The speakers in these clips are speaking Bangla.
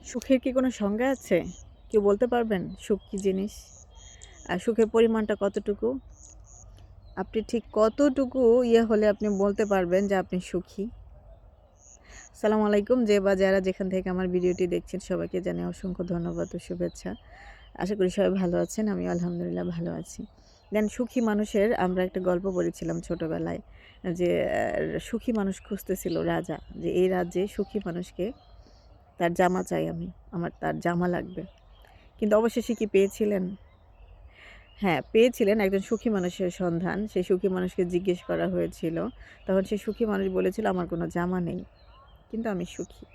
সুখের কি কোনো সংজ্ঞা আছে? কেউ বলতে পারবেন সুখ কী জিনিস? আর সুখের পরিমাণটা কতটুকু? আপনি ঠিক কতটুকু হলে আপনি বলতে পারবেন যে আপনি সুখী? আসসালামু আলাইকুম। যে বা যারা যেখান থেকে আমার ভিডিওটি দেখছেন সবাইকে জানাই অসংখ্য ধন্যবাদ ও শুভেচ্ছা। আশা করি সবাই ভালো আছেন। আমিও আলহামদুলিল্লাহ ভালো আছি। সুখী মানুষের আমরা একটা গল্প পড়েছিলাম ছোটবেলায় যে সুখী মানুষ খুঁজতেছিল রাজা, যে এই রাজ্যে সুখী মানুষকে তার জামা চাই আমি, আমার তার জামা লাগবে। কিন্তু অবশেষে কি পেয়েছিলেন? হ্যাঁ, পেয়েছিলেন একজন সুখী মানুষের সন্ধান। সেই সুখী মানুষকে জিজ্ঞেস করা হয়েছিল। তখন সেই সুখী মানুষ বলেছিল, "আমার কোনো জামা নেই। কিন্তু আমি সুখী।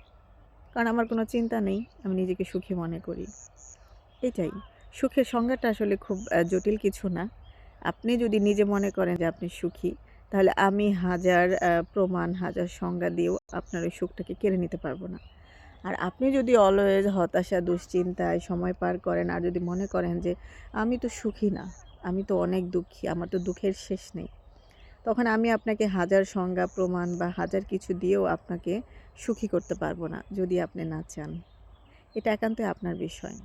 কারণ আমার কোনো চিন্তা নেই। আমি নিজেকে সুখী মনে করি।" এটাই। সুখের সংজ্ঞাটা আসলে খুব জটিল কিছু না। আপনি যদি নিজে মনে করেন যে আপনি সুখী, তাহলে আমি হাজার প্রমাণ, হাজার সংজ্ঞা দিয়েও আপনার ওই সুখটাকে কেড়ে নিতে পারব না। আর আপনি যদি অলওয়েজ হতাশা, দুশ্চিন্তায় সময় পার করেন আর যদি মনে করেন যে আমি তো সুখী না, আমি তো অনেক দুঃখী, আমার তো দুঃখের শেষ নেই। তখন আমি আপনাকে হাজার সংজ্ঞা, প্রমাণ বা হাজার কিছু দিয়েও আপনাকে সুখী করতে পারবো না, যদি আপনি না চান। এটা একান্তই আপনার বিষয়।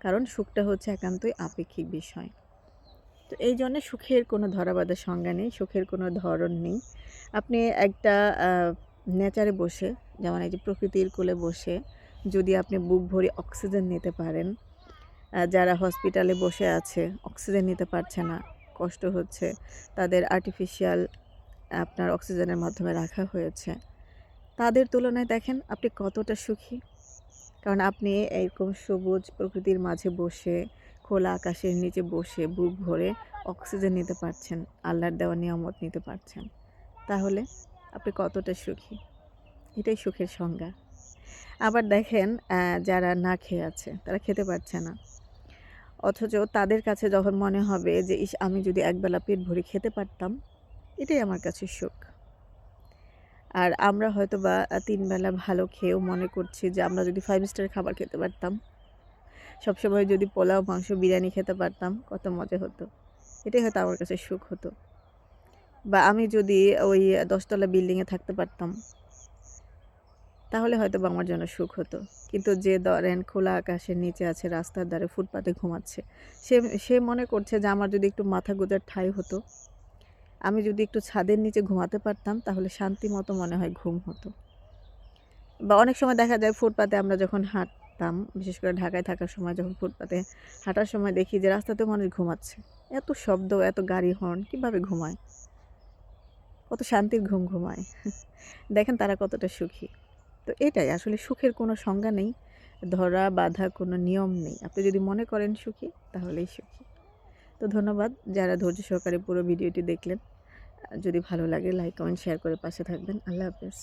কারণ সুখটা হচ্ছে একান্তই আপেক্ষিক বিষয়। তো এই জন্যে সুখের কোনো ধরাবাঁধা সংজ্ঞা নেই, সুখের কোনো ধরন নেই। আপনি একটা আ নেচারে বসে, যেমন এই যে প্রকৃতির কোলে বসে যদি আপনি বুক ভরে অক্সিজেন নিতে পারেন, যারা হসপিটালে বসে আছে, অক্সিজেন নিতে পারছে না, কষ্ট হচ্ছে, তাদের আর্টিফিশিয়াল আপনার অক্সিজেনের মাধ্যমে রাখা হয়েছে। তাদের তুলনায় দেখেন আপনি কতটা সুখী। কারণ আপনি এরকম সবুজ প্রকৃতির মাঝে বসে, খোলা আকাশের নিচে বসে বুক ভরে অক্সিজেন নিতে পারছেন, আল্লাহর দেওয়া নিয়ামত নিতে পারছেন। তাহলে আপনি কতটা সুখী? এটাই সুখের সংজ্ঞা। আবার দেখেন যারা না খেয়ে আছে, তারা খেতে পারছে না। অথচ তাদের কাছে যখন মনে হবে যে ইস! আমি যদি একবেলা পেট ভরে খেতে পারতাম, এটাই আমার কাছে সুখ। আর আমরা হয়তোবা ৩ বেলা ভালো খেয়েও মনে করছি যে আমরা যদি 5 স্টার খাবার খেতে পারতাম, সবসময় যদি পোলাও, মাংস, বিরিয়ানি খেতে পারতাম, কত মজা হতো। এটাই হয়তো আমার কাছে সুখ হতো। বা আমি যদি ওই ১০ তলা বিল্ডিংয়ে থাকতে পারতাম, তাহলে হয়তোবা আমার জন্য সুখ হতো। কিন্তু যে ধরেন খোলা আকাশের নিচে আছে, রাস্তার ধারে ফুটপাতে ঘুমাচ্ছে, সে সে মনে করছে যে আমার যদি একটু মাথা গোঁজার ঠাঁই হতো, আমি যদি একটু ছাদের নিচে ঘুমাতে পারতাম, তাহলে শান্তি মতো মনে হয় ঘুম হতো। বা অনেক সময় দেখা যায় ফুটপাতে আমরা যখন হাঁটতাম, বিশেষ করে ঢাকায় থাকার সময় যখন ফুটপাতে হাঁটার সময় দেখি যে রাস্তাতেও মানুষ ঘুমাচ্ছে। এত শব্দ, এত গাড়ি হর্ন, কিভাবে ঘুমায়? কত শান্তির ঘুম ঘুমায়। দেখেন তারা কতটা সুখী। তো এটাই আসলে সুখের কোনো সংজ্ঞা নেই, ধরা বাঁধা কোনো নিয়ম নেই। আপনি যদি মনে করেন সুখী, তাহলেই সুখী। তো ধন্যবাদ যারা ধৈর্য সহকারে পুরো ভিডিওটি দেখলেন। যদি ভালো লাগে লাইক, কমেন্ট, শেয়ার করে পাশে থাকবেন। আল্লাহ হাফেজ।